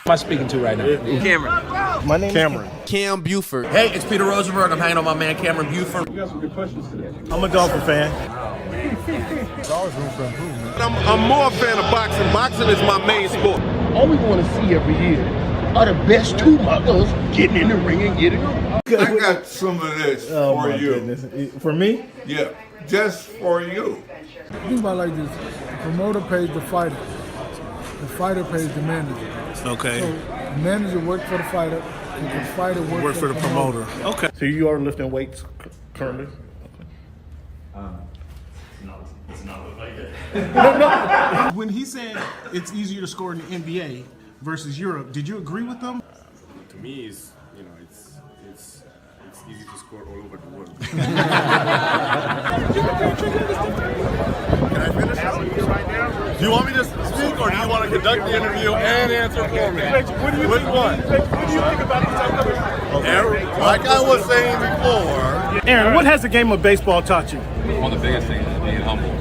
am I speaking to right now? Cameron. My name Cameron. is Cam Buford. Hey, it's Peter Rosenberg. I'm hanging on my man Cameron Buford. We got some good questions today. I'm a Dolphin fan. There's always room for improvement. I'm more a fan of boxing. Boxing is my main sport. All we want to see every year are the best two mothers getting in the ring and getting them. I got some of this for you. Goodness. For me? Yeah, just for you. Think about it like this: the promoter pays the fighter, the fighter pays the manager. Okay. So the manager works for the fighter, and the fighter works Work for the promoter. Okay. So you are lifting weights currently? When he said it's easier to score in the NBA versus Europe, did you agree with them? To me, it's easy to score all over the world. Can I finish right now? Do you want me to speak or do you want to conduct the interview and answer for me? What do you Which one? What do you think about this upcoming? Aaron, like I was saying before. Aaron, what has the game of baseball taught you? One of the biggest things is being humble.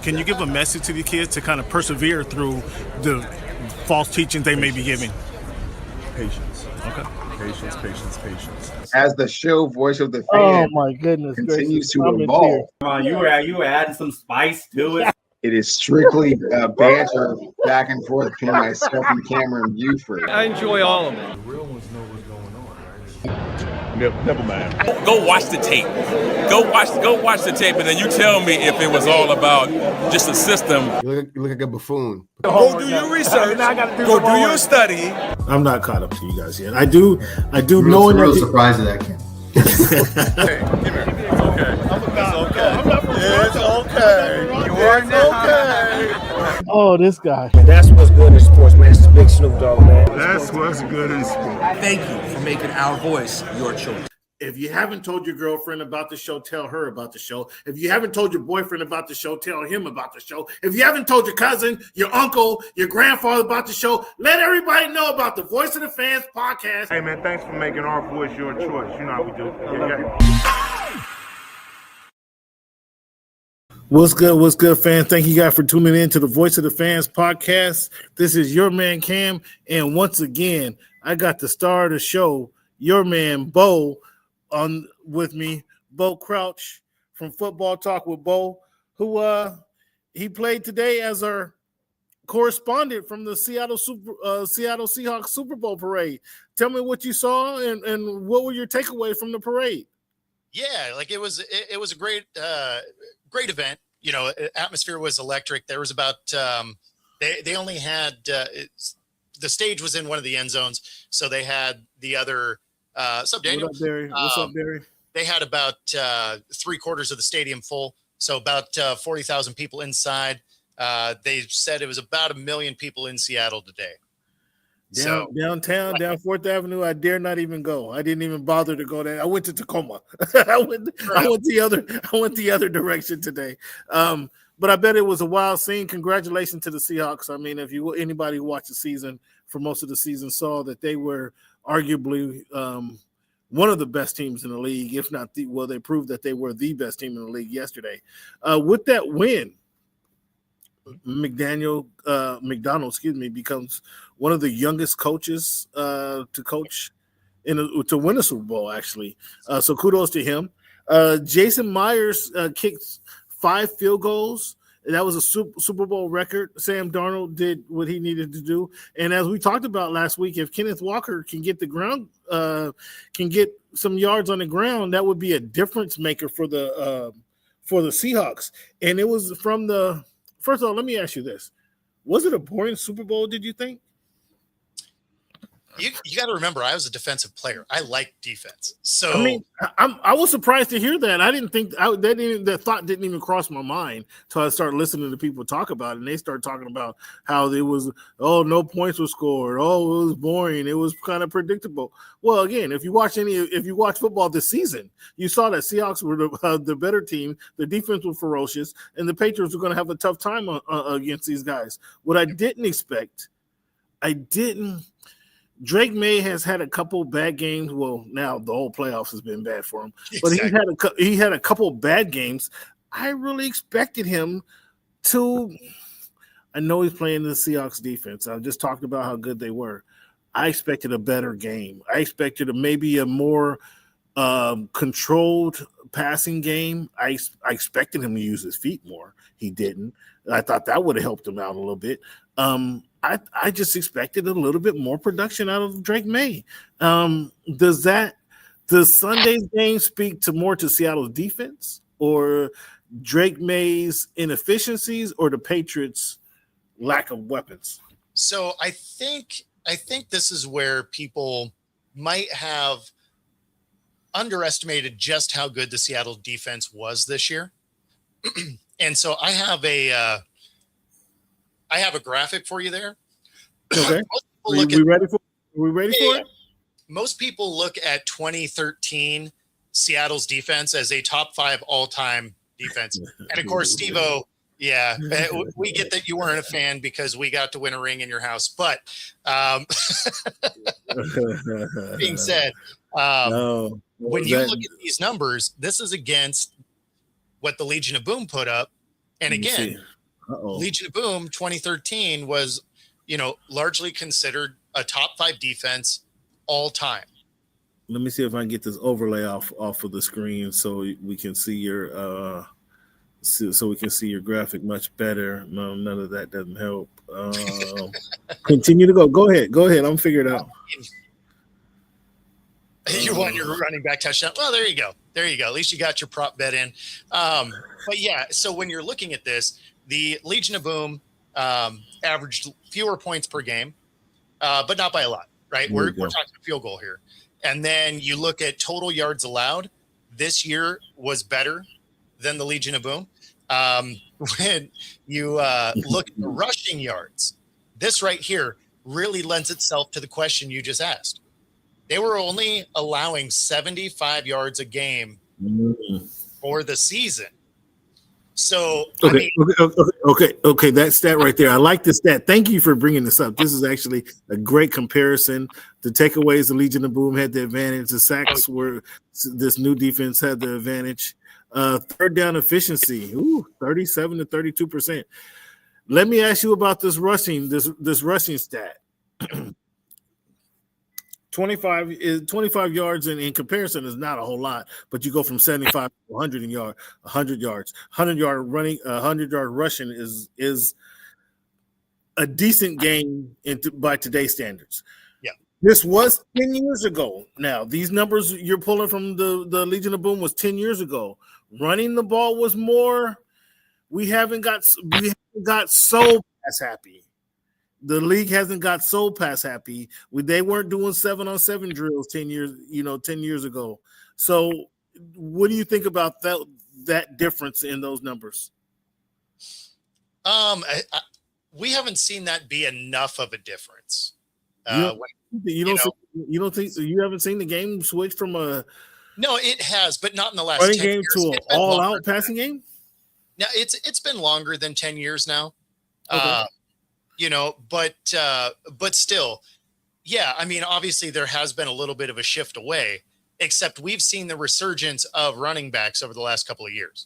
Can you give a message to the kids to kind of persevere through the false teachings they may be giving? Patience. Okay. Patience. As the show voice of the fan Oh my goodness! continues to I'm in evolve, tears. Come on, you were adding some spice to it. it is strictly banter back and forth between myself and Cameron Buford. I enjoy all of it. Real ones know what's going on, right? Never mind. Go watch the tape. Go watch the tape, and then you tell me if it was all about just a system. You look like a buffoon. Go do your research. Go do your study. I'm not caught up to you guys yet. I do Real, real surprised at that, Ken. Hey, come here. It's okay. It's okay. It's okay. Oh, this guy. That's what's good in sports, man. It's Big Snoop Dogg, man. That's what's good in sport. Thank you for making our voice your choice. If you haven't told your girlfriend about the show, tell her about the show. If you haven't told your boyfriend about the show, tell him about the show. If you haven't told your cousin, your uncle, your grandfather about the show, let everybody know about the Voice of the Fans podcast. Hey, man, thanks for making our voice your choice. You know how we do. What's good, fans? Thank you guys for tuning in to the Voice of the Fans podcast. This is your man, Cam. And once again, I got the star of the show, your man, Bo, on with me, Bo Crouch from Football Talk with Bo, who he played today as our correspondent from the Seattle Seahawks Super Bowl parade. Tell me what you saw and what were your takeaways from the parade? Yeah, like it was a great event. You know, atmosphere was electric. There was about they only had the stage was in one of the end zones, so they had the other. What's up, Daniel? What up, Barry? What's up, Barry? They had about 3/4 of the stadium full, so about 40,000 people inside. They said it was about 1 million people in Seattle today. Downtown, down 4th Avenue, I dare not even go. I didn't even bother to go there. I went to Tacoma. I went the other direction today. But I bet it was a wild scene. Congratulations to the Seahawks. I mean, if anybody who watched the season for most of the season saw that they were arguably one of the best teams in the league, if not they proved that they were the best team in the league yesterday. With that win, McDonald, becomes one of the youngest coaches to coach to win a Super Bowl, actually. So kudos to him. Jason Myers kicked 5 field goals. That was a Super Bowl record. Sam Darnold did what he needed to do. And as we talked about last week, if Kenneth Walker can get can get some yards on the ground, that would be a difference maker for the Seahawks. And it was from the – first of all, let me ask you this. Was it a boring Super Bowl, did you think? You got to remember, I was a defensive player. I like defense. So I mean, I was surprised to hear that. I didn't think that thought didn't even cross my mind until I started listening to people talk about it. And they started talking about how it was, no points were scored. It was boring. It was kind of predictable. Well, again, if you watch football this season, you saw that Seahawks were the better team. The defense was ferocious, and the Patriots were going to have a tough time against these guys. What I didn't expect, Drake May has had a couple bad games. Well, now the whole playoffs has been bad for him, but he had a couple bad games. I really expected him to. I know he's playing the Seahawks defense. I just talked about how good they were. I expected a better game. I expected maybe a more controlled passing game. I expected him to use his feet more. He didn't. I thought that would have helped him out a little bit. I just expected a little bit more production out of Drake May. Does Sunday's game speak to Seattle's defense, or Drake May's inefficiencies, or the Patriots' lack of weapons? So I think this is where people might have underestimated just how good the Seattle defense was this year. And so I have a graphic for you there. Okay. Are we ready for it? Most people look at 2013 Seattle's defense as a top 5 all-time defense. And of course, Steve-O, yeah, we get that you weren't a fan because we got to win a ring in your house. But being said, when you look at these numbers, this is against what the Legion of Boom put up. And again, Legion of Boom 2013 was, largely considered a top 5 defense all time. Let me see if I can get this overlay off of the screen so we can see your graphic much better. No, none of that doesn't help. Continue to go. Go ahead. I'm figuring it out. You want your running back touchdown? Well, there you go. At least you got your prop bet in. But yeah, so when you're looking at this, the Legion of Boom averaged fewer points per game, but not by a lot, right? We're talking field goal here. And then you look at total yards allowed. This year was better than the Legion of Boom. When you look at the rushing yards, this right here really lends itself to the question you just asked. They were only allowing 75 yards a game for the season. So, okay. That stat right there. I like this stat. Thank you for bringing this up. This is actually a great comparison. The takeaways, the Legion of Boom had the advantage. The sacks this new defense had the advantage. Third down efficiency, 37 to 32%. Let me ask you about this rushing stat. 25 yards in comparison is not a whole lot, but you go from 75 to 100 yards. 100 yard running, 100 yard rushing is a decent game by today's standards. Yeah, this was 10 years ago. Now these numbers you're pulling from the Legion of Boom was 10 years ago. Running the ball was more. We haven't got so pass happy. The league hasn't got so pass happy. They weren't doing 7-on-7 drills 10 years ago. So what do you think about that difference in those numbers? We haven't seen that be enough of a difference. You haven't seen the game switch from a no, it has, but not in the last running 10 game years. to an all-out passing game. Now it's been longer than 10 years now. Okay. But still, yeah, I mean, obviously there has been a little bit of a shift away, except we've seen the resurgence of running backs over the last couple of years,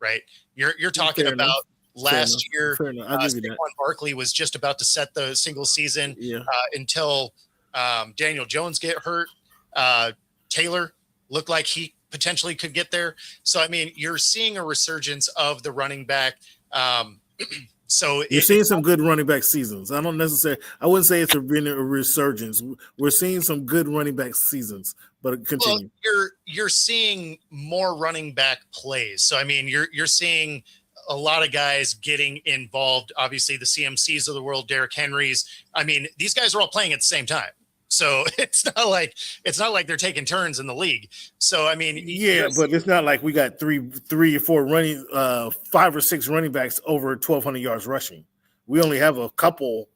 right? You're talking about last year. Saquon Barkley was just about to set the single season until Daniel Jones get hurt. Taylor looked like he potentially could get there. So, I mean, you're seeing a resurgence of the running back. So you're seeing some good running back seasons. I wouldn't say it's a resurgence. We're seeing some good running back seasons, but continue. Well, you're seeing more running back plays. So I mean, you're seeing a lot of guys getting involved. Obviously, the CMCs of the world, Derrick Henrys. I mean, these guys are all playing at the same time. So it's not like they're taking turns in the league. So I mean, but it's not like we got three or four running, 5 or 6 running backs over 1,200 yards rushing. We only have a couple,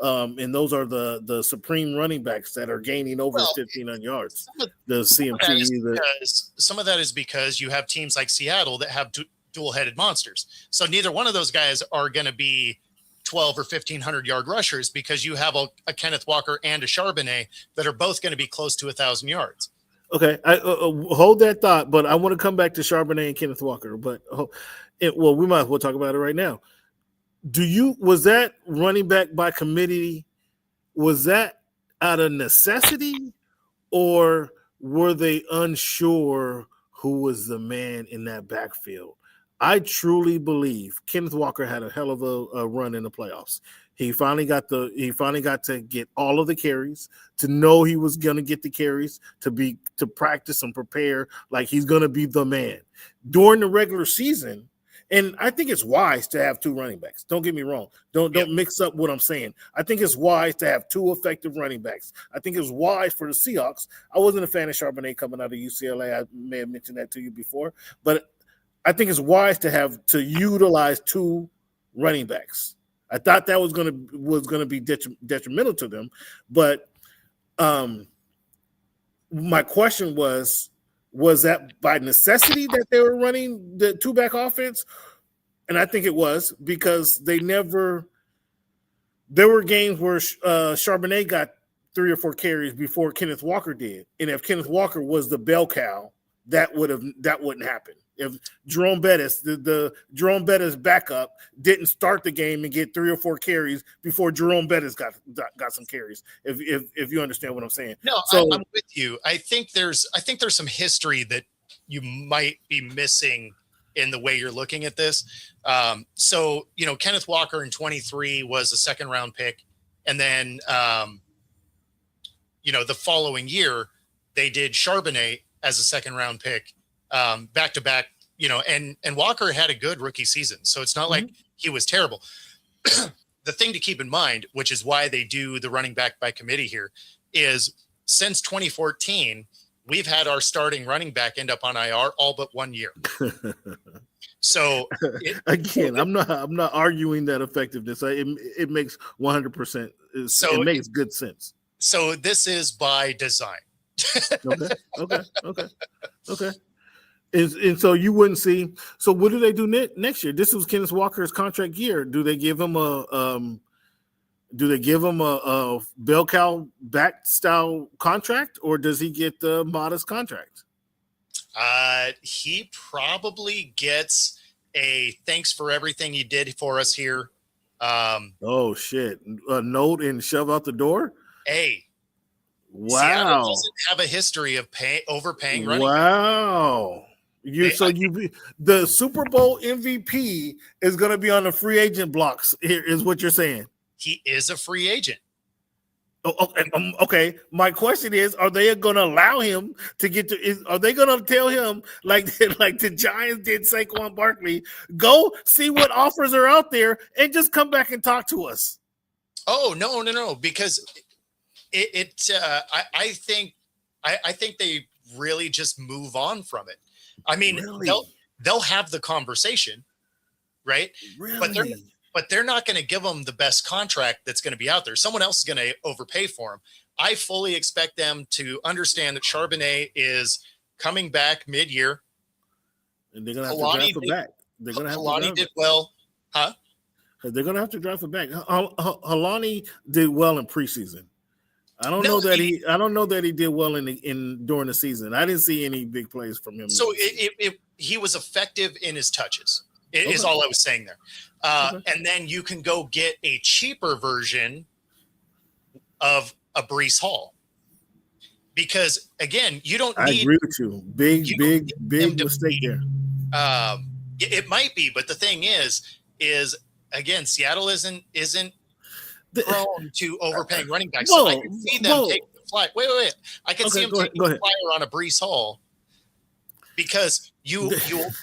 and those are the supreme running backs that are gaining over 1,500 yards. The CMT. Some of that is because you have teams like Seattle that have dual-headed monsters. So neither one of those guys are going to be 12 or 1,500 yard rushers because you have a Kenneth Walker and a Charbonnet that are both going to be close to 1,000 yards. Okay, I hold that thought, but I want to come back to Charbonnet and Kenneth Walker. But we might as well talk about it right now. Was that running back by committee? Was that out of necessity, or were they unsure who was the man in that backfield? I truly believe Kenneth Walker had a hell of a run in the playoffs. He finally got to get all of the carries, to know he was going to get the carries, to practice and prepare like he's going to be the man during the regular season. And I think it's wise to have 2 running backs. Don't get me wrong. Don't mix up what I'm saying. I think it's wise to have 2 effective running backs. I think it's wise for the Seahawks. I wasn't a fan of Charbonnet coming out of UCLA. I may have mentioned that to you before, but I think it's wise to utilize 2 running backs. I thought that was going to be detrimental to them, but my question was that by necessity that they were running the 2-back offense? And I think it was, because there were games where Charbonnet got 3 or 4 carries before Kenneth Walker did. And if Kenneth Walker was the bell cow, that wouldn't happen. If Jerome Bettis, the Jerome Bettis backup, didn't start the game and get 3 or 4 carries before Jerome Bettis got some carries, if you understand what I'm saying. No, so, I'm with you. I think there's some history that you might be missing in the way you're looking at this. So, Kenneth Walker in 23 was a 2nd-round pick. And then, the following year, they did Charbonnet as a 2nd-round pick, back-to-back, and Walker had a good rookie season. So it's not like he was terrible. The thing to keep in mind, which is why they do the running back by committee here, is since 2014, we've had our starting running back end up on IR all but 1 year. So I'm not arguing that effectiveness. It makes 100%. It makes good sense. So this is by design. Okay. And so you wouldn't see. So what do they do next year? This was Kenneth Walker's contract year. Do they give him a bell cow back style contract, or does he get the modest contract? He probably gets a thanks for everything you did for us here. Oh shit! A note and shove out the door. Hey. Wow. Seattle doesn't have a history of overpaying running. Wow. The Super Bowl MVP is going to be on the free agent blocks. Here is what you're saying. He is a free agent. Okay. My question is: are they going to allow him to get to? Are they going to tell him like the Giants did Saquon Barkley? Go see what offers are out there and just come back and talk to us. Oh no! Because I think they really just move on from it. I mean, really? They'll have the conversation, right? Really? But they're not going to give them the best contract that's going to be out there. Someone else is going to overpay for him. I fully expect them to understand that Charbonnet is coming back mid-year. And they're going to have to draft him back. They're going to have Halani did well, huh? They're going to have to draft him back. Halani did well in preseason. I don't know that he did well in during the season. I didn't see any big plays from him. So he was effective in his touches. Is all I was saying there. And then you can go get a cheaper version of a Breece Hall, because again, you don't need. I agree with you. Big mistake there. It might be, but the thing is again, Seattle isn't prone to overpaying running backs. So I can see them take the fly. Wait. I can see him taking the flyer on a Breece Hall, because you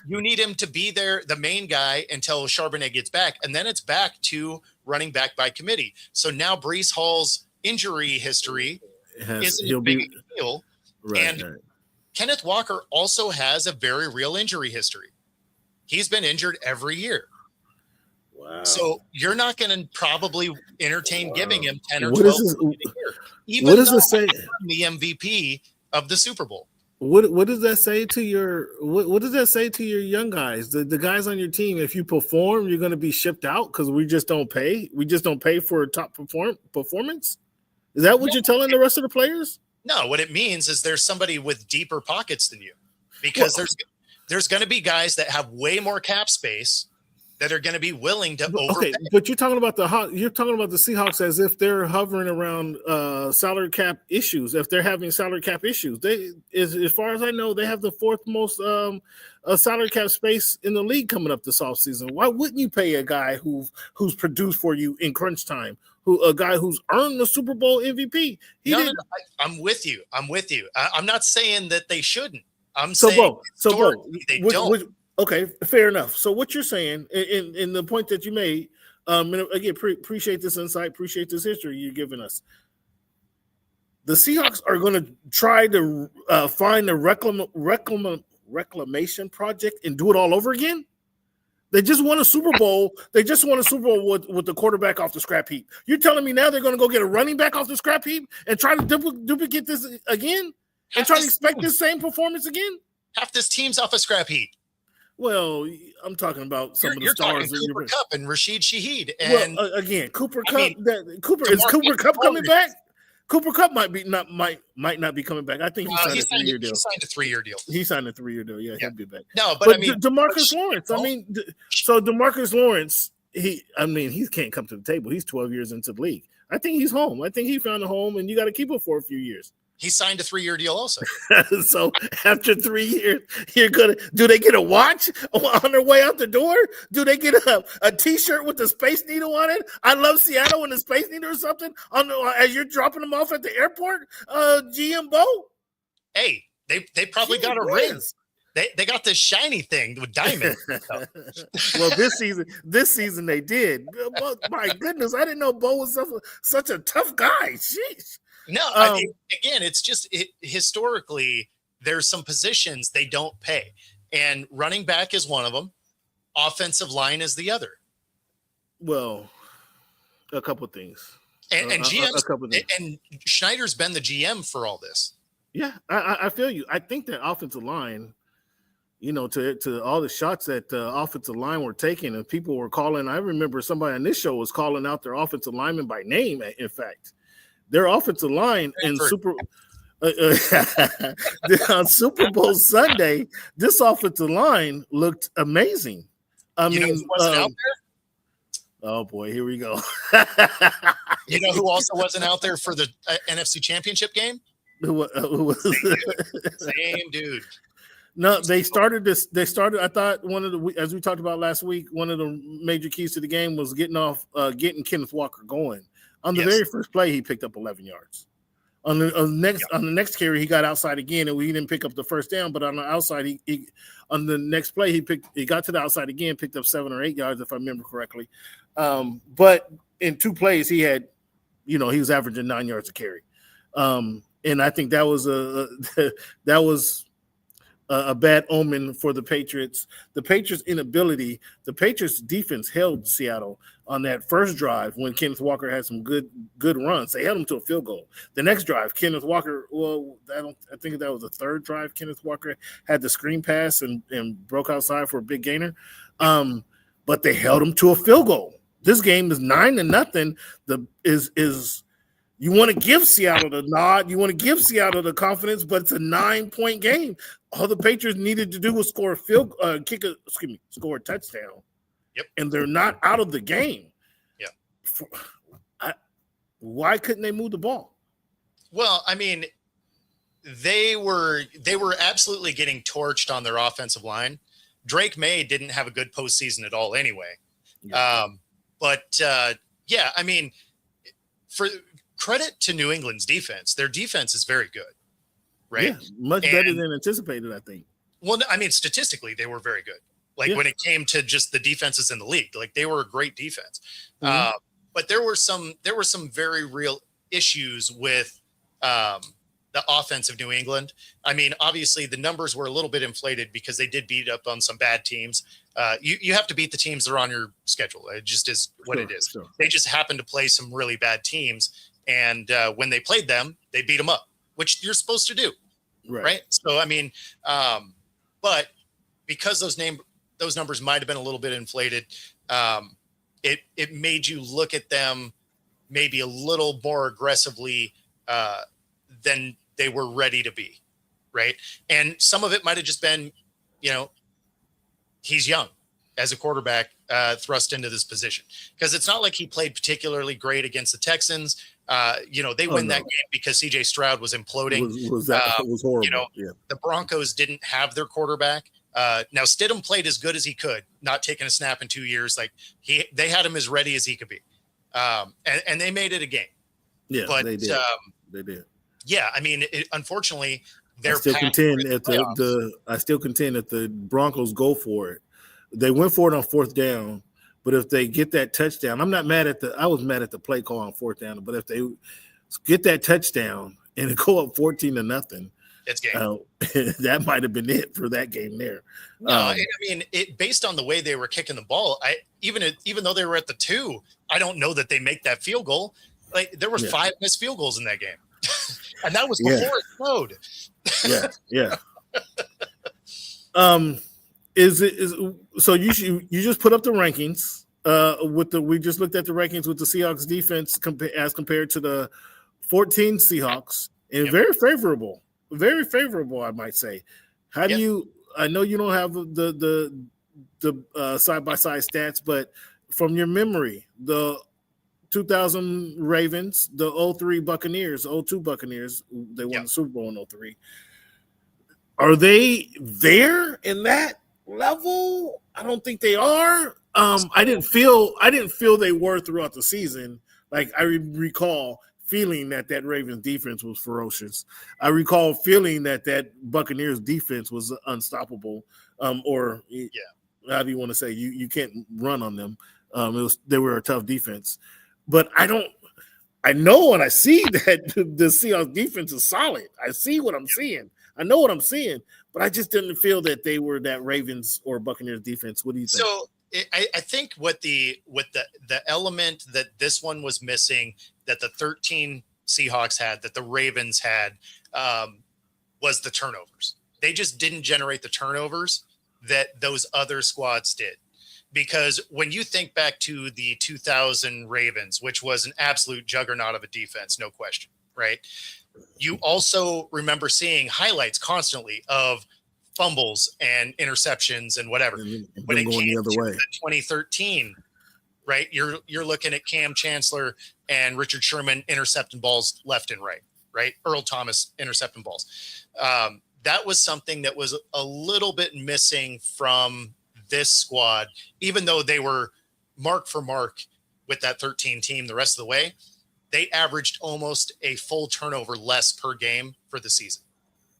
need him to be there, the main guy, until Charbonnet gets back, and then it's back to running back by committee. So now Breece Hall's injury history isn't as big a deal. Right. Kenneth Walker also has a very real injury history. He's been injured every year. Wow. So you're not going to probably entertain giving him 10 or 12 a year, even though say? The MVP of the Super Bowl. What does that say to your what does that say to your young guys, the guys on your team? If you perform, you're going to be shipped out because we just don't pay. We just don't pay for a top performance. Is that what you're telling the rest of the players? No, what it means is there's somebody with deeper pockets than you, because there's going to be guys that have way more cap space that are going to be willing to overpay. Okay, but you're talking about the Seahawks as if they're hovering around salary cap issues. If they're having salary cap issues, as far as I know, they have the fourth most salary cap space in the league coming up this offseason. Why wouldn't you pay a guy who's produced for you in crunch time, a guy who's earned the Super Bowl MVP? I'm with you. I'm not saying that they shouldn't. I'm saying Bo, they don't. Okay, fair enough. So what you're saying, in the point that you made, and again, appreciate this insight, appreciate this history you're giving us. The Seahawks are going to try to find a reclamation project and do it all over again. They just won a Super Bowl. They just won a Super Bowl with the quarterback off the scrap heap. You're telling me now they're going to go get a running back off the scrap heap and try to duplicate this again and try to expect this same performance again? Half this team's off a scrap heap. Well, I'm talking about some of the stars. Talking Cooper Kupp and Rashid Shaheed. And again, Cooper Kupp. Is Cooper Kupp coming back? Cooper Kupp might not be coming back. I think he signed a 3-year deal. He signed a 3-year deal. He signed a 3-year deal. Yeah, he'll be back. No, but I mean, DeMarcus Lawrence. So DeMarcus Lawrence. He can't come to the table. He's 12 years into the league. I think he's home. I think he found a home, and you got to keep him for a few years. He signed a 3-year deal also. So after 3 years, do they get a watch on their way out the door? Do they get a T-shirt with the Space Needle on it? I love Seattle and the Space Needle or something as you're dropping them off at the airport, GM Bo? Hey, they probably got a ring. They got this shiny thing with diamond. Well, this season they did. My goodness, I didn't know Bo was such a tough guy. Jeez. No, again, it's just historically there's some positions they don't pay, and running back is one of them. Offensive line is the other. Well, a couple of things, and GM and Schneider's been the GM for all this. Yeah, I feel you. I think that offensive line, to all the shots that the offensive line were taking, and people were calling. I remember somebody on this show was calling out their offensive lineman by name. In fact. Their offensive line on Super Bowl Sunday, this offensive line looked amazing. Who wasn't out there? Oh boy, here we go. You know who also wasn't out there for the NFC Championship game? Who was same dude. No, they started. I thought as we talked about last week, one of the major keys to the game was getting Kenneth Walker going. On the very first play, he picked up 11 yards. On the next carry, he got outside again, and we didn't pick up the first down. But on the outside, he on the next play, he got to the outside again, picked up 7 or 8 yards, if I remember correctly. But in 2 plays, he had, he was averaging 9 yards a carry. And I think that was a bad omen for the Patriots. The Patriots' defense held Seattle on that first drive when Kenneth Walker had some good runs. They held him to a field goal. The next drive, Kenneth Walker, I think that was the third drive. Kenneth Walker had the screen pass and broke outside for a big gainer. But they held him to a field goal. This game is 9-0. You want to give Seattle the nod. You want to give Seattle the confidence, but it's a 9-point game. All the Patriots needed to do was score a touchdown. Yep. And they're not out of the game. Yeah. Why couldn't they move the ball? Well, I mean, they were absolutely getting torched on their offensive line. Drake May didn't have a good postseason at all anyway. Yeah. I mean, for credit to New England's defense, their defense is very good, right? Yeah, much better than anticipated, I think. Well, I mean, statistically, they were very good. When it came to just the defenses in the league, they were a great defense. Mm-hmm. But there were some very real issues with the offense of New England. I mean, obviously the numbers were a little bit inflated because they did beat up on some bad teams. You have to beat the teams that are on your schedule. It just is what it is. Sure. They just happened to play some really bad teams. And when they played them, they beat them up, which you're supposed to do. Right. So, I mean, but because those numbers might've been a little bit inflated, it made you look at them maybe a little more aggressively than they were ready to be. Right. And some of it might've just been, he's young. as a quarterback thrust into this position, because it's not like he played particularly great against the Texans. They win that game because CJ Stroud was imploding. Was horrible. The Broncos didn't have their quarterback. Now Stidham played as good as he could, not taking a snap in 2 years. Like they had him as ready as he could be. And they made it a game. Yeah, but they did. They did. Yeah, I mean, unfortunately, I still contend that the Broncos go for it. They went for it on fourth down, but if they get that touchdown, I was mad at the play call on fourth down, but if they get that touchdown and go up 14-0, it's game. That might have been it for that game there. No, I mean, based on the way they were kicking the ball, even though they were at the 2, I don't know that they make that field goal. Like there were 5 missed field goals in that game, and that was before it snowed. Yeah. So you just put up the rankings we just looked at the rankings with the Seahawks defense as compared to the 14 Seahawks, and very favorable, I might say. How do you? I know you don't have the side by side stats, but from your memory, the 2000 Ravens, the 03 Buccaneers, 02 Buccaneers, they won the Super Bowl in 03. Are they there in that level? I don't think they are. I didn't feel they were throughout the season. Like I recall feeling that Ravens defense was ferocious. I recall feeling that Buccaneers defense was unstoppable. Or how do you want to say you can't run on them? They were a tough defense, but I know when I see that the Seahawks defense is solid. I see what I'm seeing. I know what I'm seeing, but I just didn't feel that they were that Ravens or Buccaneers defense. What do you think? So I think what the element that this one was missing, that the 13 Seahawks had, that the Ravens had, was the turnovers. They just didn't generate the turnovers that those other squads did. Because when you think back to the 2000 Ravens, which was an absolute juggernaut of a defense, no question, right? You also remember seeing highlights constantly of fumbles and interceptions and whatever. When it came to 2013, right, you're looking at Cam Chancellor and Richard Sherman intercepting balls left and right? Earl Thomas intercepting balls. That was something that was a little bit missing from this squad, even though they were mark for mark with that 13 team the rest of the way. They averaged almost a full turnover less per game for the season.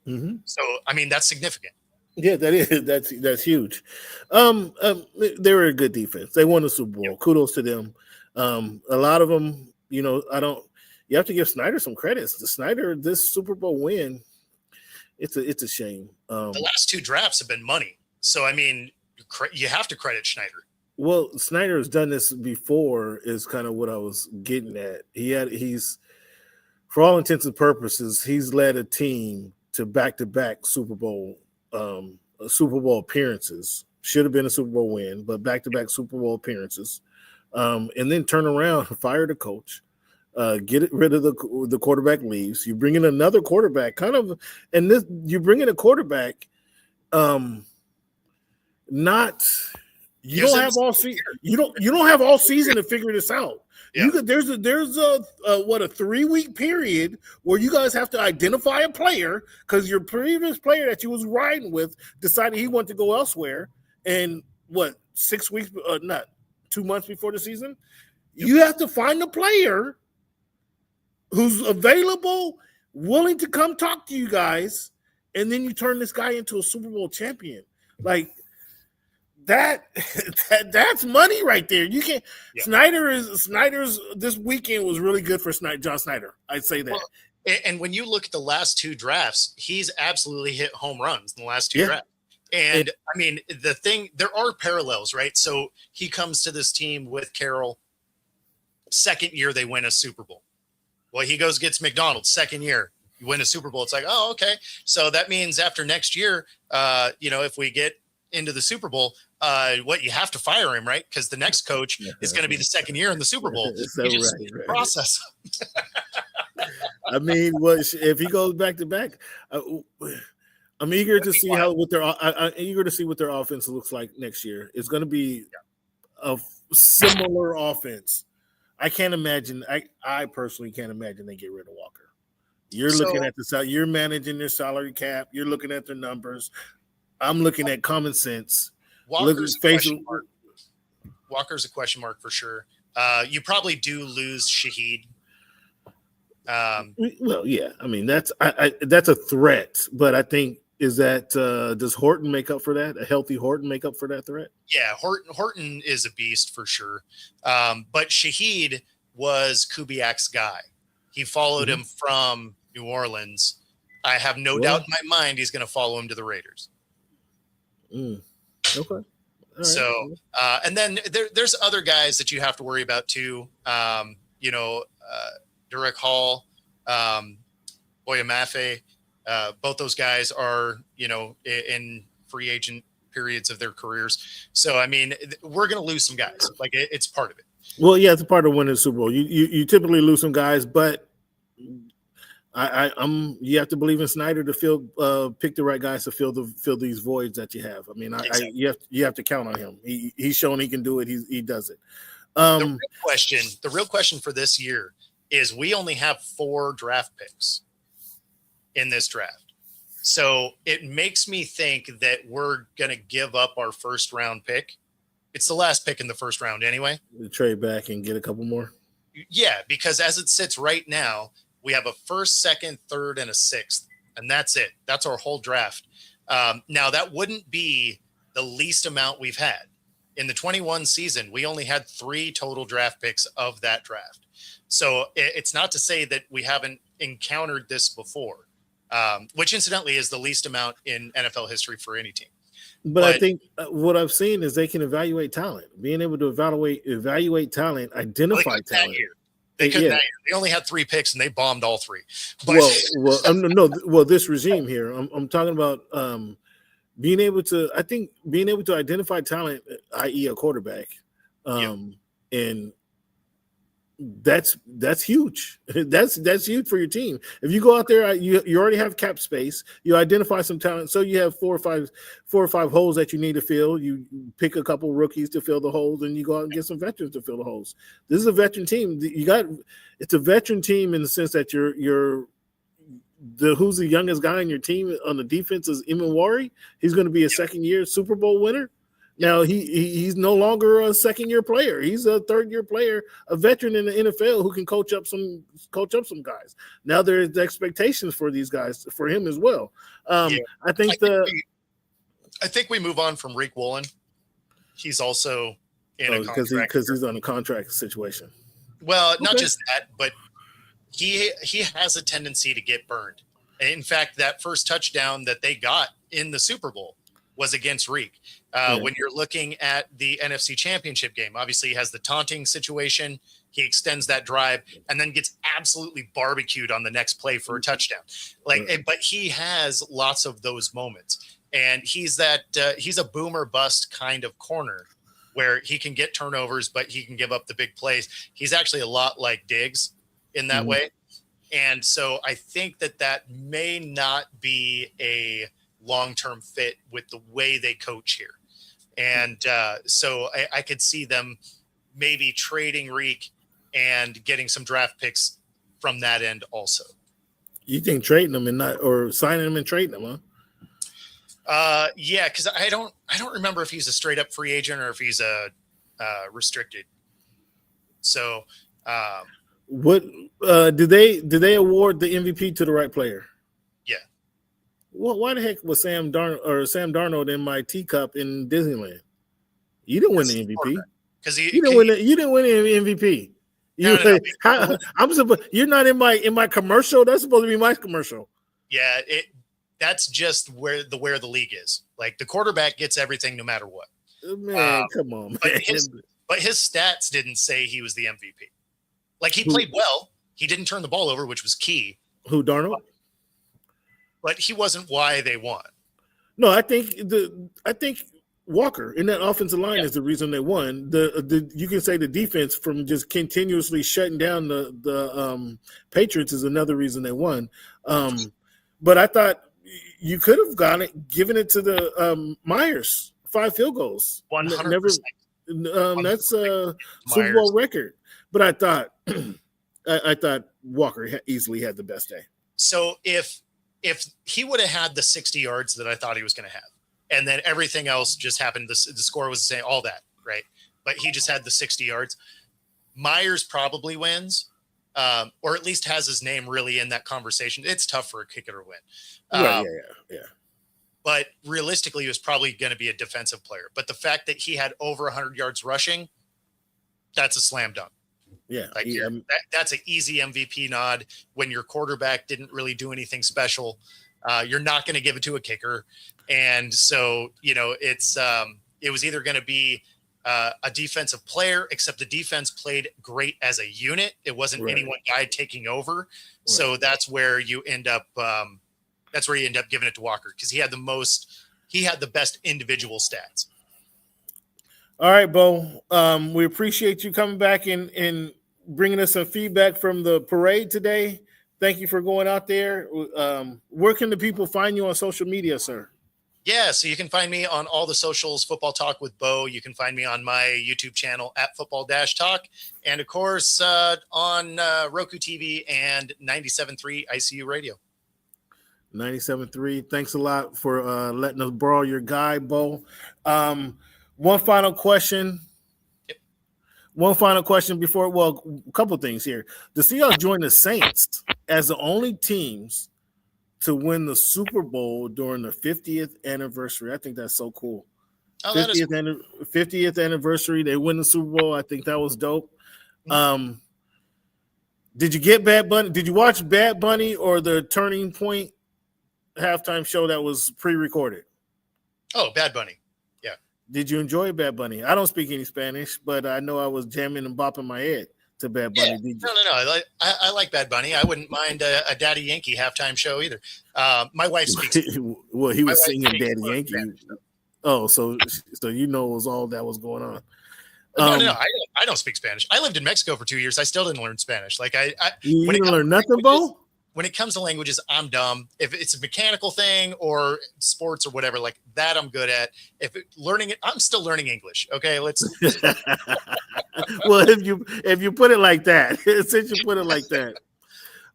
Mm-hmm. So, I mean, that's significant. Yeah, that's huge. They were a good defense. They won the Super Bowl. Kudos to them. A lot of them, you have to give Snyder some credits. This Super Bowl win, it's a shame. The last 2 drafts have been money. So, I mean, you have to credit Schneider. Well, Snyder has done this before is kind of what I was getting at. He's for all intents and purposes, he's led a team to back-to-back Super Bowl appearances. Should have been a Super Bowl win, but back-to-back Super Bowl appearances. And then turn around, fire the coach, get rid of the quarterback leaves. You bring in another quarterback, you bring in a quarterback, You don't have all season. You don't have all season to figure this out. Yeah. There's a 3-week period where you guys have to identify a player because your previous player that you was riding with decided he wanted to go elsewhere. And 6 weeks, not 2 months before the season, you have to find a player who's available, willing to come talk to you guys, and then you turn this guy into a Super Bowl champion. Like that's money right there. You can't. Yeah. Snyder's this weekend was really good for John Snyder. I'd say that. Well, and when you look at the last 2 drafts, he's absolutely hit home runs in the last 2 drafts. And I mean, there are parallels, right? So he comes to this team with Carroll. Second year, they win a Super Bowl. Well, he gets McDonald's. Second year, you win a Super Bowl. It's like, oh, okay. So that means after next year, if we get into the Super Bowl, you have to fire him, right? Because the next coach is going to be the second year in the Super Bowl. Right. Process. I mean, if he goes back to back, I'm eager to see I'm eager to see what their offense looks like next year. It's going to be a similar offense. I can't imagine. I personally can't imagine they get rid of Walker. You're looking at you're managing their salary cap. You're looking at their numbers. I'm looking at common sense. Walker's a question mark for sure. You probably do lose Shaheed. Well, yeah. I mean, that's a threat, but I think does Horton make up for that? A healthy Horton make up for that threat? Yeah, Horton is a beast for sure. But Shaheed was Kubiak's guy. He followed him from New Orleans. I have no doubt in my mind he's going to follow him to the Raiders. Okay. So, and then there's other guys that you have to worry about too. Derek Hall, Oyamafe, both those guys are, in free agent periods of their careers. So, I mean, we're going to lose some guys. Like it's part of it. Well, yeah, it's a part of winning the Super Bowl. You typically lose some guys, but you have to believe in Snyder to pick the right guys to fill these voids that you have. I mean, exactly. You have to count on him. He's shown he can do it. He does it. The real question for this year is we only have 4 draft picks in this draft. So it makes me think that we're going to give up our first round pick. It's the last pick in the first round anyway. We trade back and get a couple more. Yeah, because as it sits right now, we have a first, second, third, and a 6th, and that's it. That's our whole draft. Now, that wouldn't be the least amount we've had. In the 21 season, we only had 3 total draft picks of that draft. So it's not to say that we haven't encountered this before, which incidentally is the least amount in NFL history for any team. But I think what I've seen is they can evaluate talent. Being able to evaluate talent, identify talent. They couldn't that year. They only had 3 picks and they bombed all 3. But Well, this regime here, I'm talking about being able to identify talent, i.e. a quarterback. And that's huge. That's huge for your team. If you go out there, you already have cap space. You identify some talent, so you have 4 or 5 holes that you need to fill. You pick a couple rookies to fill the holes, and you go out and get some veterans to fill the holes. This is a veteran team. It's a veteran team in the sense that who's the youngest guy in your team on the defense is Imanwari. He's going to be a second-year Super Bowl winner. Now he's no longer a second-year player. He's a third-year player, a veteran in the NFL who can coach up some guys. Now there's expectations for these guys, for him as well. I think we move on from Reek Woolen. He's also in a contract because he's on a contract situation. Well, not just that, but he has a tendency to get burned. In fact, that first touchdown that they got in the Super Bowl was against Reek. When you're looking at the NFC Championship game, obviously he has the taunting situation. He extends that drive and then gets absolutely barbecued on the next play for a touchdown. But he has lots of those moments, and he's a boomer bust kind of corner where he can get turnovers, but he can give up the big plays. He's actually a lot like Diggs in that way. And so I think that may not be a long-term fit with the way they coach here. And so I could see them maybe trading Reek and getting some draft picks from that end also. You think trading them or signing them and trading them, huh? Yeah, because I don't remember if he's a straight up free agent or if he's a restricted. So what do they award the MVP to the right player? Yeah. Well, why the heck was Sam Darnold in my teacup in Disneyland? You didn't win the MVP because you didn't win the MVP. You're not in my commercial. That's supposed to be my commercial. Yeah, that's just where the league is. Like the quarterback gets everything no matter what. Man, come on, man. But his stats didn't say he was the MVP. Like he played well. He didn't turn the ball over, which was key. Who, Darnold? But he wasn't why they won. No, I think Walker in that offensive line is the reason they won. You can say the defense from just continuously shutting down the Patriots is another reason they won. But I thought you could have given it to the Myers 5 field goals. 100%. That's a Super Bowl record. But I thought I thought Walker easily had the best day. So if he would have had the 60 yards that I thought he was going to have, and then everything else just happened, the score was the same, all that, right? But he just had the 60 yards. Myers probably wins, or at least has his name really in that conversation. It's tough for a kicker to win. Yeah. But realistically, he was probably going to be a defensive player. But the fact that he had over 100 yards rushing, that's a slam dunk. Yeah. Like that's an easy MVP nod when your quarterback didn't really do anything special. You're not going to give it to a kicker. And so, it was either going to be a defensive player, except the defense played great as a unit. It wasn't any one guy taking over. Right. So that's where you end up giving it to Walker, because he had the best individual stats. All right, Bo. We appreciate you coming back and bringing us some feedback from the parade today. Thank you for going out there. Where can the people find you on social media, sir? Yeah, so you can find me on all the socials, Football Talk with Bo. You can find me on my YouTube channel at Football-Talk. And, of course, on Roku TV and 97.3 ICU Radio. 97.3. Thanks a lot for letting us borrow your guy, Bo. One final question. Yep. One final question before, a couple of things here. The Seahawks joined the Saints as the only teams to win the Super Bowl during the 50th anniversary. I think that's so cool. Oh, 50th anniversary. They win the Super Bowl. I think that was dope. Did you get Bad Bunny? Did you watch Bad Bunny or the Turning Point halftime show that was pre-recorded? Oh, Bad Bunny. Yeah. Did you enjoy Bad Bunny? I don't speak any Spanish, but I know I was jamming and bopping my head to Bad Bunny. Yeah. No. I like Bad Bunny. I wouldn't mind a Daddy Yankee halftime show either. My wife speaks. Well, he was singing Daddy Yankee. Oh, so it was all that was going on. No, I don't speak Spanish. I lived in Mexico for 2 years. I still didn't learn Spanish. You didn't learn nothing, Bo? When it comes to languages, I'm dumb. If it's a mechanical thing or sports or whatever, like that, I'm good at. Learning it, I'm still learning English. Okay, let's. Well, if you put it like that, since you put it like that,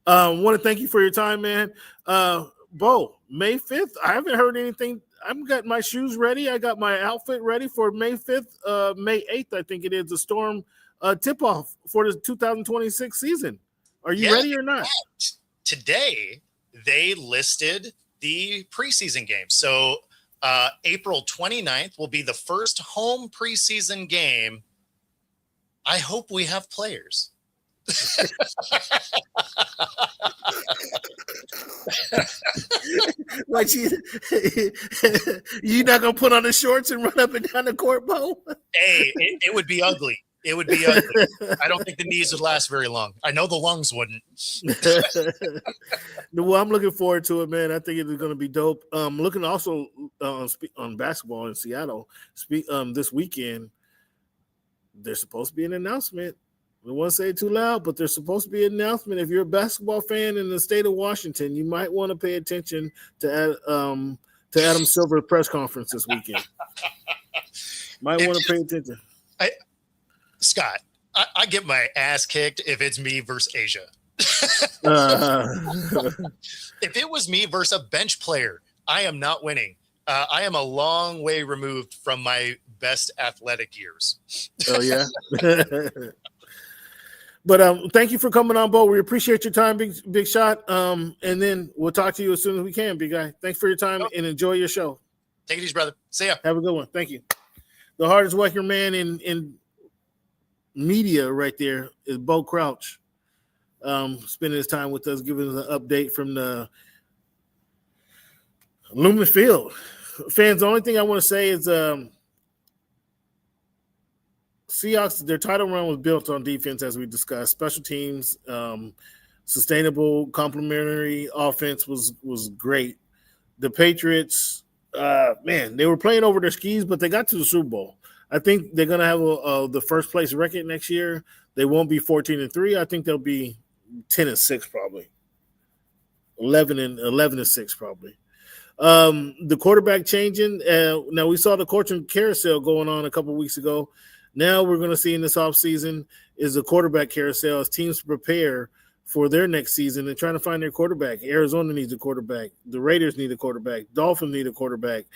want to thank you for your time, man. Bo, May 5th. I haven't heard anything. I've got my shoes ready. I got my outfit ready for May 5th, May 8th. I think it is the Storm tip-off for the 2026 season. Are you ready or not? Today, they listed the preseason games. So April 29th will be the first home preseason game. I hope we have players. Like you not gonna put on the shorts and run up and down the court, Bo? Hey, it would be ugly. It would be ugly. I don't think the knees would last very long. I know the lungs wouldn't. Well, I'm looking forward to it, man. I think it is going to be dope. Looking also on basketball in Seattle. This weekend, there's supposed to be an announcement. I don't want to say it too loud, but there's supposed to be an announcement. If you're a basketball fan in the state of Washington, you might want to pay attention to Adam Silver's press conference this weekend. Might want to pay attention. Scott, I get my ass kicked if it's me versus Asia. If it was me versus a bench player, I am not winning. I am a long way removed from my best athletic years. Oh, yeah? But thank you for coming on, Bo. We appreciate your time, big shot. And then we'll talk to you as soon as we can, big guy. Thanks for your time and enjoy your show. Take it easy, brother. See ya. Have a good one. Thank you. The hardest working man in media right there is Bo Crouch. Spending his time with us, giving us an update from the Lumen Field. Fans, the only thing I want to say is Seahawks, their title run was built on defense, as we discussed. Special teams, sustainable, complementary offense was great. The Patriots, they were playing over their skis, but they got to the Super Bowl. I think they're going to have the first place record next year. They won't be 14-3. I think they'll be 10-6 probably. 11-6 probably. The quarterback changing. Now we saw the coaching carousel going on a couple of weeks ago. Now we're going to see in this offseason is a quarterback carousel as teams prepare for their next season and trying to find their quarterback. Arizona needs a quarterback. The Raiders need a quarterback. Dolphins need a quarterback.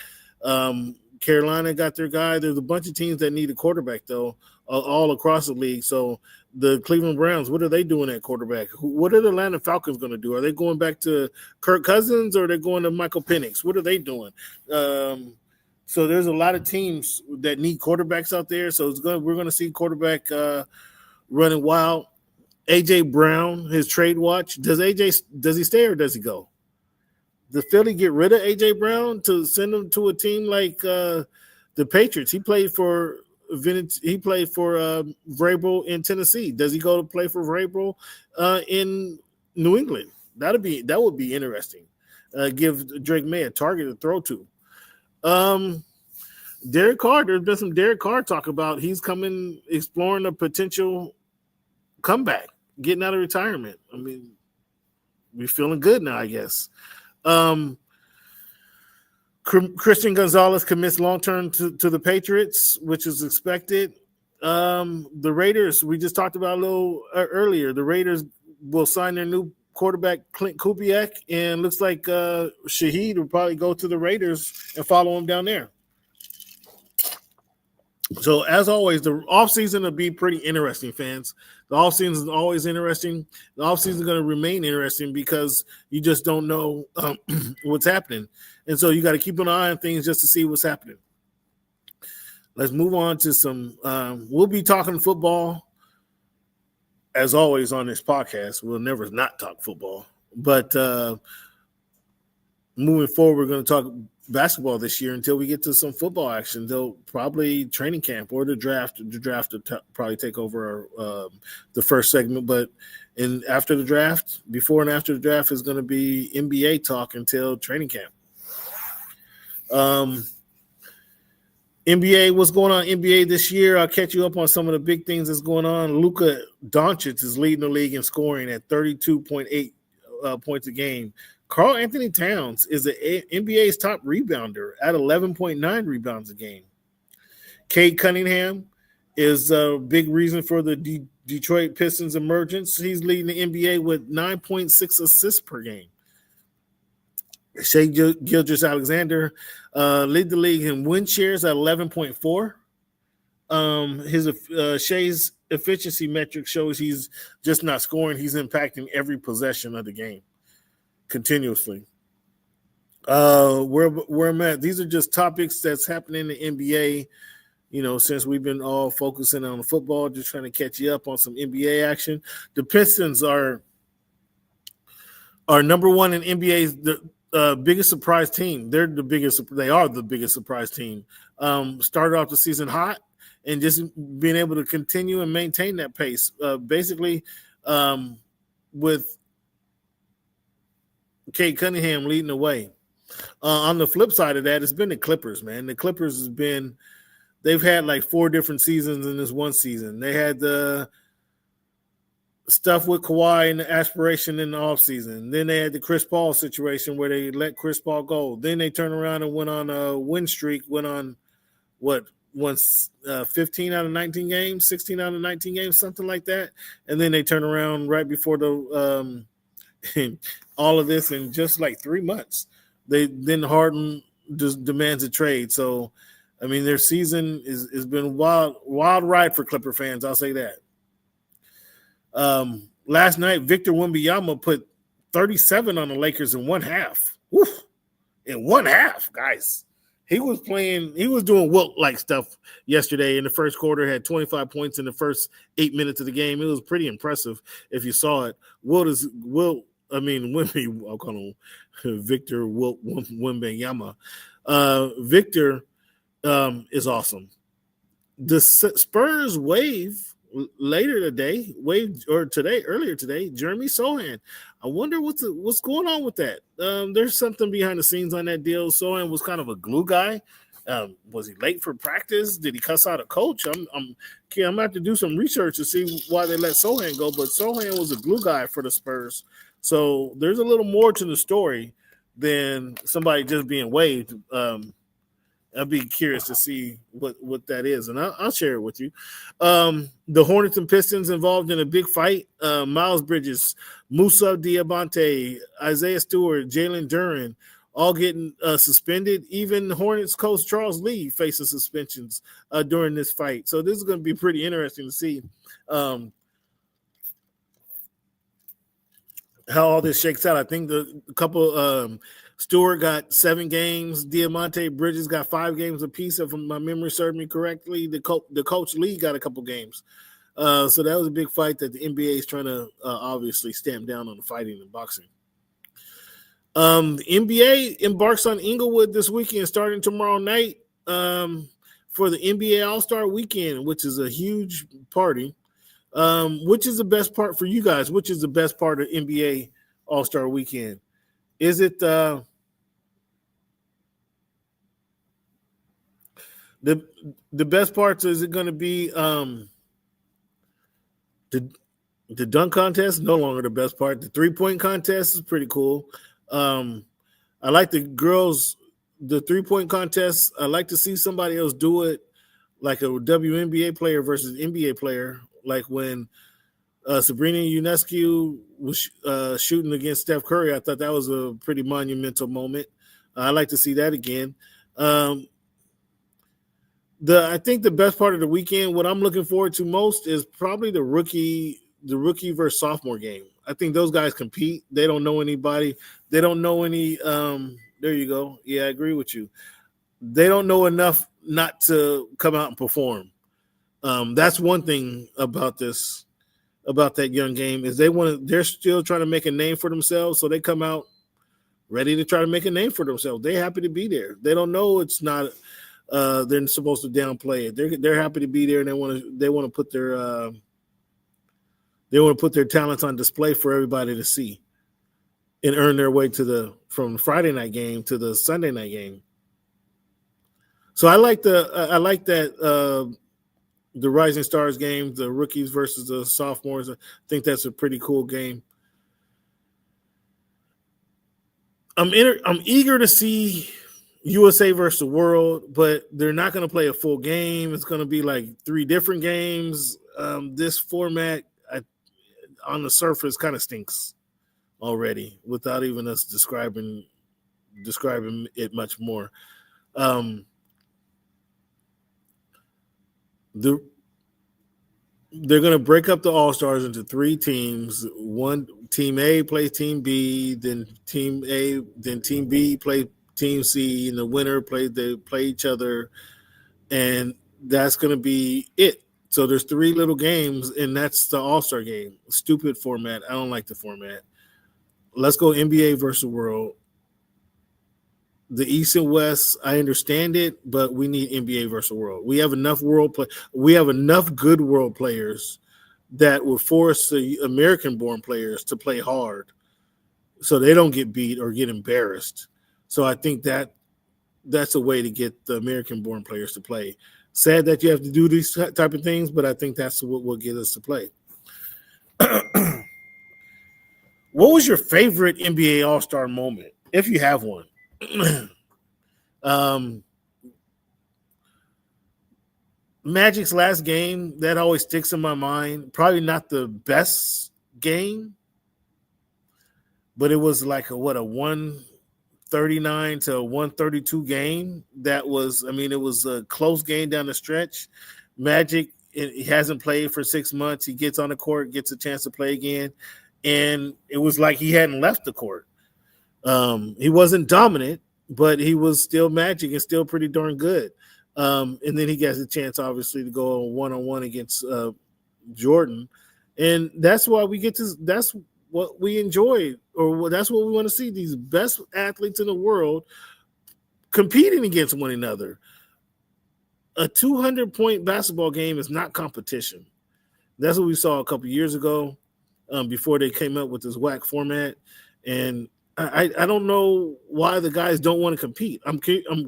Carolina got their guy. There's a bunch of teams that need a quarterback, though, all across the league. So the Cleveland Browns, what are they doing at quarterback? What are the Atlanta Falcons going to do? Are they going back to Kirk Cousins or are they going to Michael Penix? What are they doing? So there's a lot of teams that need quarterbacks out there. So we're going to see quarterback running wild. AJ Brown, his trade watch. Does he stay or does he go? Does Philly get rid of AJ Brown to send him to a team like the Patriots? He played for Vrabel in Tennessee. Does he go to play for Vrabel in New England? That would be interesting. Give Drake May a target to throw to. Derek Carr, there's been some Derek Carr talk about he's exploring a potential comeback, getting out of retirement. I mean, we're feeling good now, I guess. Christian Gonzalez commits long-term to the Patriots, which is expected. The Raiders, we just talked about a little earlier. The Raiders will sign their new quarterback, Clint Kubiak, and looks like Shaheed will probably go to the Raiders and follow him down there. So, as always, the offseason will be pretty interesting, fans. The offseason is always interesting. The offseason is going to remain interesting because you just don't know what's happening. And so you got to keep an eye on things just to see what's happening. Let's move on to some we'll be talking football, as always, on this podcast. We'll never not talk football. But moving forward, we're going to talk basketball this year until we get to some football action. They'll probably training camp or the draft. The draft will probably take over the first segment, but after the draft, before and after the draft, is going to be NBA talk until training camp. NBA, what's going on in NBA this year? I'll catch you up on some of the big things that's going on. Luka Doncic is leading the league in scoring at 32.8 points a game. Karl Anthony Towns is the NBA's top rebounder at 11.9 rebounds a game. Cade Cunningham is a big reason for the Detroit Pistons' emergence. He's leading the NBA with 9.6 assists per game. Shai Gilgeous-Alexander lead the league in win shares at 11.4. Shai's efficiency metric shows he's just not scoring. He's impacting every possession of the game continuously. Where I'm at, these are just topics that's happening in the NBA, since we've been all focusing on football, just trying to catch you up on some NBA action. The Pistons are number one in NBA's biggest surprise team. They are the biggest surprise team. Started off the season hot and just being able to continue and maintain that pace. Basically, with Cade Cunningham leading the way. On the flip side of that, it's been the Clippers, man. The Clippers they've had like 4 different seasons in this one season. They had the stuff with Kawhi and the aspiration in the offseason. Then they had the Chris Paul situation where they let Chris Paul go. Then they turned around and went on a win streak, went on 15 out of 19 games, 16 out of 19 games, something like that. And then they turn around right before the all of this in just like 3 months. Then Harden just demands a trade. So, I mean, their season has been wild ride for Clipper fans. I'll say that. Last night, Victor Wembanyama put 37 on the Lakers in one half. Woo! In one half, guys. He was doing Wilt-like stuff yesterday in the first quarter, had 25 points in the first 8 minutes of the game. It was pretty impressive if you saw it. I'll call him Victor Wembanyama. Victor is awesome. The Spurs earlier today, Jeremy Sohan. I wonder what's going on with that. There's something behind the scenes on that deal. Sohan was kind of a glue guy. Was he late for practice? Did he cuss out a coach? I'm gonna have to do some research to see why they let Sohan go. But Sohan was a glue guy for the Spurs. So there's a little more to the story than somebody just being waived. I'd be curious to see what that is, and I'll share it with you. The Hornets and Pistons involved in a big fight. Miles Bridges, Musa Diabate, Isaiah Stewart, Jalen Duren, all getting suspended. Even Hornets coach Charles Lee facing suspensions during this fight. So this is going to be pretty interesting to see how all this shakes out. I think the couple Stewart got 7 games. Diamante Bridges got 5 games apiece, if my memory served me correctly. The coach Lee got a couple games. So that was a big fight that the NBA is trying to obviously stamp down on the fighting and boxing. The NBA embarks on Inglewood this weekend, starting tomorrow night for the NBA All-Star Weekend, which is a huge party. Which is the best part for you guys? Which is the best part of NBA All-Star Weekend? Is it the best parts? Is it going to be the dunk contest? No longer the best part. The 3-point contest is pretty cool. I like the girls, the 3-point contest. I like to see somebody else do it, like a WNBA player versus NBA player, like when Sabrina Ionescu was shooting against Steph Curry. I thought that was a pretty monumental moment. I'd like to see that again. I think the best part of the weekend, what I'm looking forward to most, is probably the rookie versus sophomore game. I think those guys compete. They don't know anybody. They don't know any. There you go. Yeah, I agree with you. They don't know enough not to come out and perform. That's one thing about that young game is they're still trying to make a name for themselves. So they come out ready to try to make a name for themselves. They're happy to be there. They don't know it's not. They're supposed to downplay it. They're happy to be there, and they want to put their talents on display for everybody to see, and earn their way from the Friday night game to the Sunday night game. So I like that the Rising Stars game, the rookies versus the sophomores. I think that's a pretty cool game. I'm eager to see USA versus the world, but they're not going to play a full game. It's going to be like 3 different games. This format on the surface kind of stinks already without even us describing it much more. They're going to break up the All-Stars into 3 teams. One team A plays team B, then team A, then team B play team C, and the winner they play each other, and that's going to be it. So there's 3 little games, and that's the All-Star game. Stupid format. I don't like the format. Let's go NBA versus the world. The East and West, I understand it, but we need NBA versus the world. We have enough We have enough good world players that will force the American-born players to play hard, so they don't get beat or get embarrassed. So I think that's a way to get the American-born players to play. Sad that you have to do these type of things, but I think that's what will get us to play. What was your favorite NBA All-Star moment, if you have one? Magic's last game, that always sticks in my mind. Probably not the best game, but it was like a 139 to 132 game. It was a close game down the stretch. Magic, he hasn't played for 6 months. He gets on the court, gets a chance to play again, and it was like he hadn't left the court. He wasn't dominant, but he was still Magic and still pretty darn good. And then he gets a chance, obviously, to go one-on-one against Jordan. And that's why we get to – that's what we enjoy, or that's what we want to see, these best athletes in the world competing against one another. A 200-point basketball game is not competition. That's what we saw a couple years ago before they came up with this whack format. And I don't know why the guys don't want to compete. I'm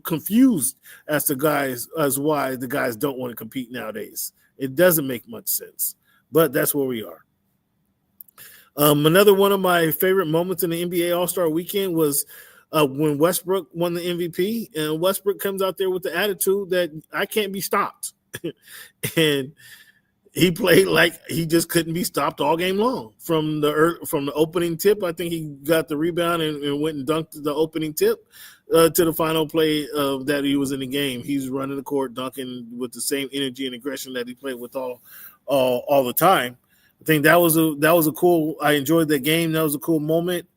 confused as why the guys don't want to compete nowadays. It doesn't make much sense, but that's where we are. Another one of my favorite moments in the NBA All-Star Weekend was when Westbrook won the MVP, and Westbrook comes out there with the attitude that I can't be stopped. And he played like he just couldn't be stopped all game long. From the opening tip, I think he got the rebound and went and dunked the opening tip to the final play that he was in the game. He's running the court, dunking with the same energy and aggression that he played with all the time. I think that was a cool. I enjoyed that game. That was a cool moment.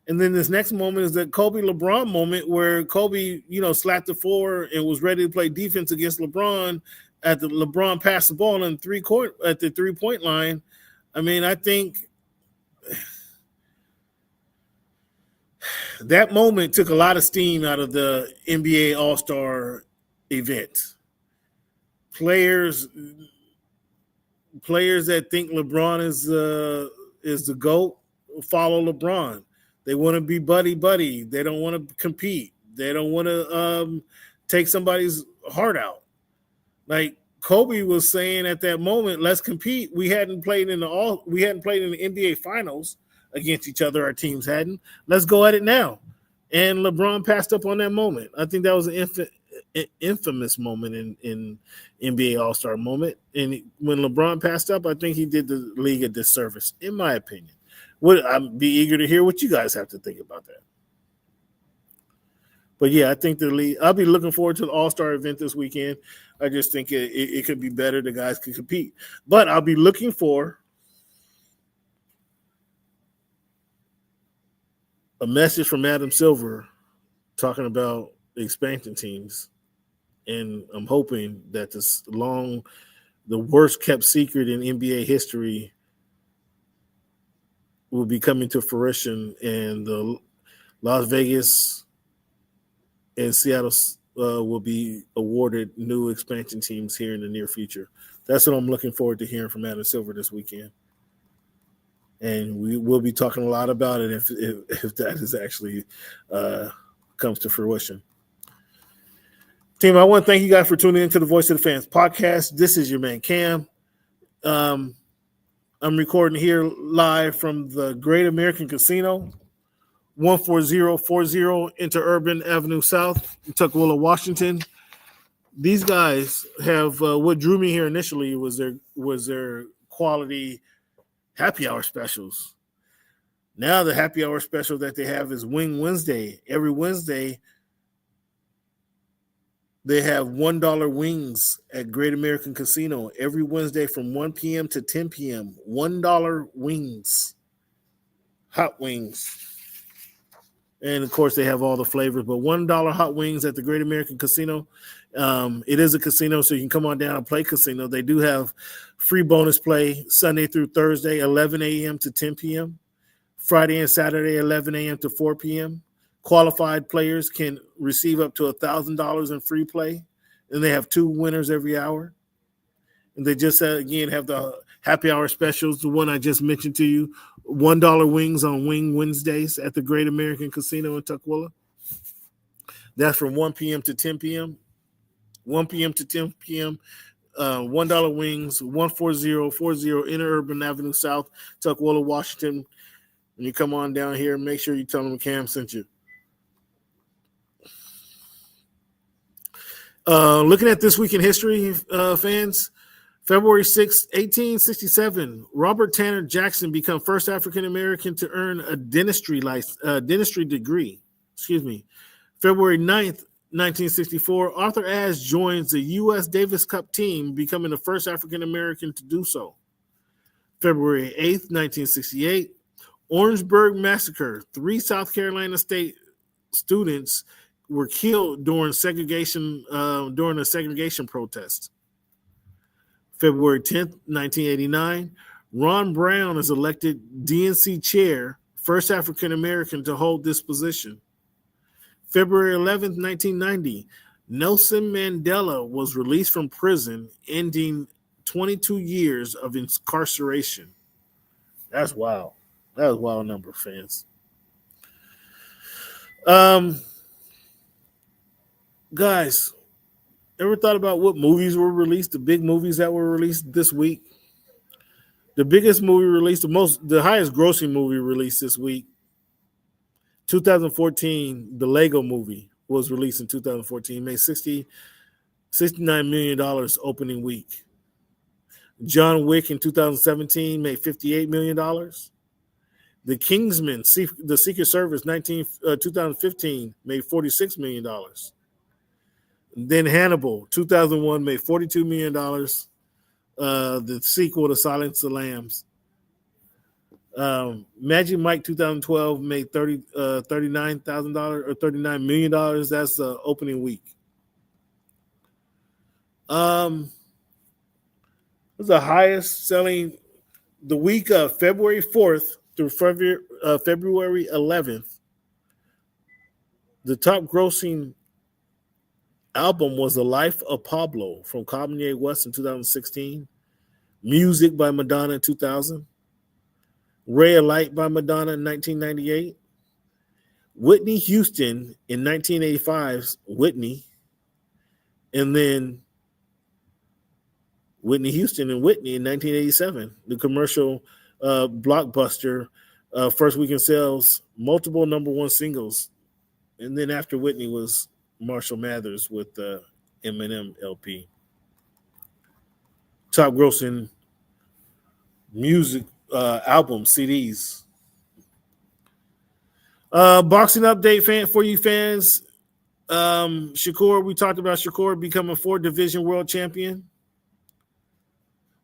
And then this next moment is the Kobe LeBron moment where Kobe, slapped the floor and was ready to play defense against LeBron. LeBron passed the ball at the 3-point line. I mean, I think that moment took a lot of steam out of the NBA All-Star event. Players that think LeBron is the GOAT follow LeBron. They want to be buddy. They don't want to compete. They don't want to take somebody's heart out. Like Kobe was saying at that moment, let's compete. We hadn't played in the NBA Finals against each other. Our teams hadn't. Let's go at it now. And LeBron passed up on that moment. I think that was an infamous moment in NBA All-Star moment. And when LeBron passed up, I think he did the league a disservice, in my opinion. I'd be eager to hear what you guys have to think about that. But yeah, I think the league. I'll be looking forward to the All-Star event this weekend. I just think it could be better. The guys could compete. But I'll be looking for a message from Adam Silver talking about the expansion teams. And I'm hoping that the worst kept secret in NBA history will be coming to fruition, and the Las Vegas and Seattle will be awarded new expansion teams here in the near future. That's what I'm looking forward to hearing from Adam Silver this weekend. And we will be talking a lot about it if that is actually comes to fruition. Team, I want to thank you guys for tuning into the Voice of the Fans podcast. This is your man, Cam. I'm recording here live from the Great American Casino, 14040 Interurban Avenue South, in Tukwila, Washington. These guys have what drew me here initially was their quality happy hour specials. Now the happy hour special that they have is Wing Wednesday. Every Wednesday, they have $1 wings at Great American Casino every Wednesday from 1 p.m. to 10 p.m. $1 wings, hot wings. And, of course, they have all the flavors. But $1 hot wings at the Great American Casino. It is a casino, so you can come on down and play casino. They do have free bonus play Sunday through Thursday, 11 a.m. to 10 p.m., Friday and Saturday, 11 a.m. to 4 p.m., Qualified players can receive up to $1,000 in free play, and they have 2 winners every hour. And they just, again, have the happy hour specials, the one I just mentioned to you, $1 wings on Wing Wednesdays at the Great American Casino in Tukwila. That's from 1 p.m. to 10 p.m. 1 p.m. to 10 p.m., $1 wings, 14040 Interurban Avenue South, Tukwila, Washington. When you come on down here, make sure you tell them Cam sent you. Looking at this week in history, fans, February 6, 1867, Robert Tanner Jackson became first African-American to earn a dentistry degree. February 9th, 1964, Arthur Ashe joins the U.S. Davis Cup team, becoming the first African-American to do so. February 8th, 1968, Orangeburg Massacre. 3 South Carolina State students were killed during a segregation protest. February 10th, 1989, Ron Brown is elected DNC chair, first African-American to hold this position. February 11th, 1990, Nelson Mandela was released from prison, ending 22 years of incarceration. That's wild. That was a wild number, fans. Guys, ever thought about what movies were released, the big movies that were released this week? The biggest movie released, the highest grossing movie released this week 2014, the Lego movie was released in 2014, made $69 million opening week. John Wick in 2017 made $58 million. The Kingsman, the Secret Service 2015 made $46 million. Then Hannibal 2001 made $42 million. The sequel to Silence of the Lambs. Magic Mike 2012 made $39,000 or $39 million. That's the opening week. It was the highest selling the week of February 4th through February 11th. The top grossing album was The Life of Pablo from Kanye West in 2016. Music by Madonna in 2000. Ray of Light by Madonna in 1998. Whitney Houston in 1985's Whitney. And then Whitney Houston and Whitney in 1987. The commercial blockbuster, first week in sales, multiple number one singles. And then after Whitney was Marshall Mathers with the Eminem LP. Top grossing music album CDs. Boxing update for you fans. Shakur, we talked about Shakur becoming 4th division world champion.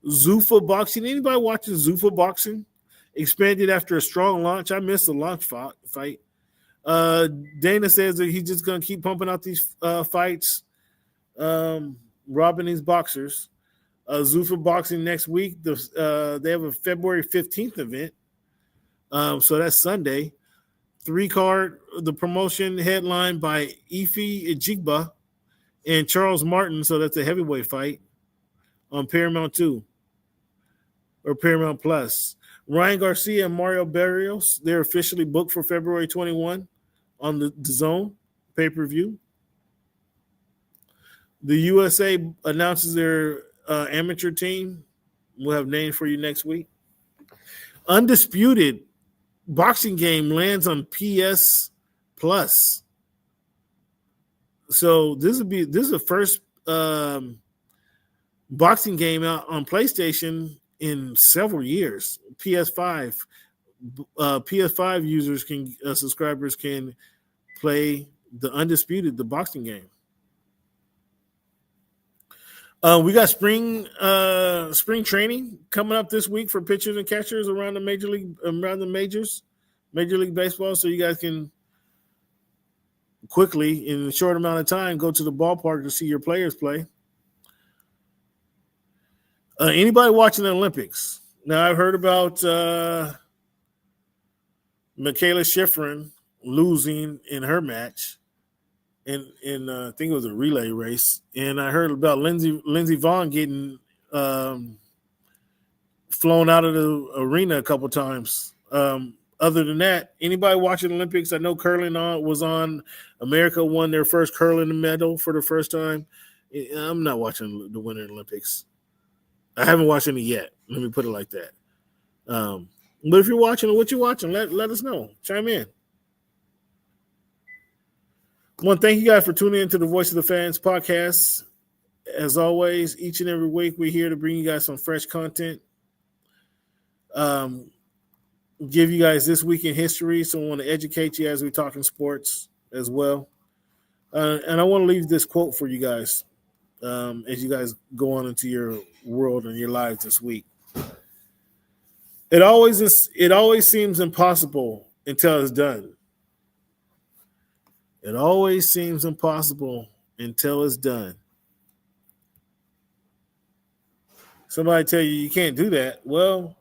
Zuffa boxing. Anybody watching Zuffa boxing? Expanded after a strong launch. I missed the launch fight. Dana says that he's just going to keep pumping out these fights, robbing these boxers. Zuffa boxing next week. They have a February 15th event. So that's Sunday. 3-card, the promotion headlined by Ife Ejigba and Charles Martin. So that's a heavyweight fight on Paramount 2 or Paramount Plus. Ryan Garcia and Mario Barrios, they're officially booked for February 21 on the DAZN pay-per-view. The USA announces their amateur team. We'll have names for you next week. Undisputed boxing game lands on PS Plus. So this is the first boxing game out on PlayStation in several years. PS5 users subscribers can play the Undisputed, the boxing game. We got spring training coming up this week for pitchers and catchers around the major league baseball. So you guys can quickly, in a short amount of time, go to the ballpark to see your players play. Anybody watching the Olympics? Now, I've heard about Michaela Schifrin losing in her match in I think it was a relay race. And I heard about Lindsey Vonn getting flown out of the arena a couple times. Other than that, anybody watching the Olympics? I know curling was on. America won their first curling medal for the first time. I'm not watching the Winter Olympics. I haven't watched any yet. Let me put it like that. But if you're watching, what you're watching, let us know. Chime in. I want to thank you guys for tuning into the Voice of the Fans podcast. As always, each and every week we're here to bring you guys some fresh content. Give you guys this week in history. So I want to educate you as we talk in sports as well. And I want to leave this quote for you guys as you guys go on into your world and your lives this week. It always seems impossible until it's done. It always seems impossible until it's done. Somebody tell you can't do that. Well,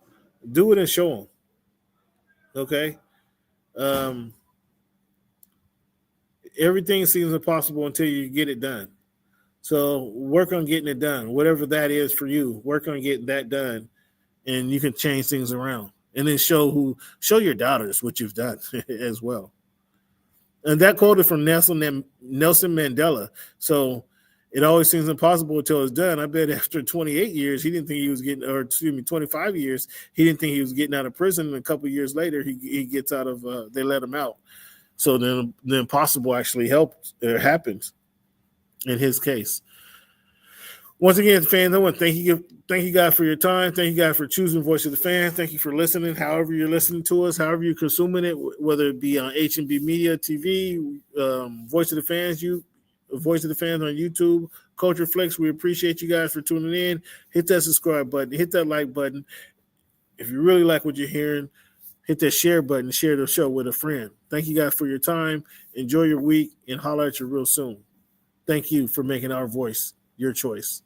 do it and show them. Okay? Everything seems impossible until you get it done. So work on getting it done. Whatever that is for you, work on getting that done, and you can change things around. And then show your doubters what you've done as well. And that quote is from Nelson Mandela. So it always seems impossible until it's done. I bet after 28 years, he didn't think he was getting, or 25 years, he didn't think he was getting out of prison. And a couple of years later, he gets out of, they let him out. So then the impossible actually happens in his case. Once again, fans, I want to thank you guys for your time. Thank you guys for choosing Voice of the Fans. Thank you for listening, however you're listening to us, however you're consuming it, whether it be on H&B Media TV, Voice of the Fans, Voice of the Fans on YouTube, Culture Flex. We appreciate you guys for tuning in. Hit that subscribe button. Hit that like button. If you really like what you're hearing, hit that share button. Share the show with a friend. Thank you guys for your time. Enjoy your week and holler at you real soon. Thank you for making our voice your choice.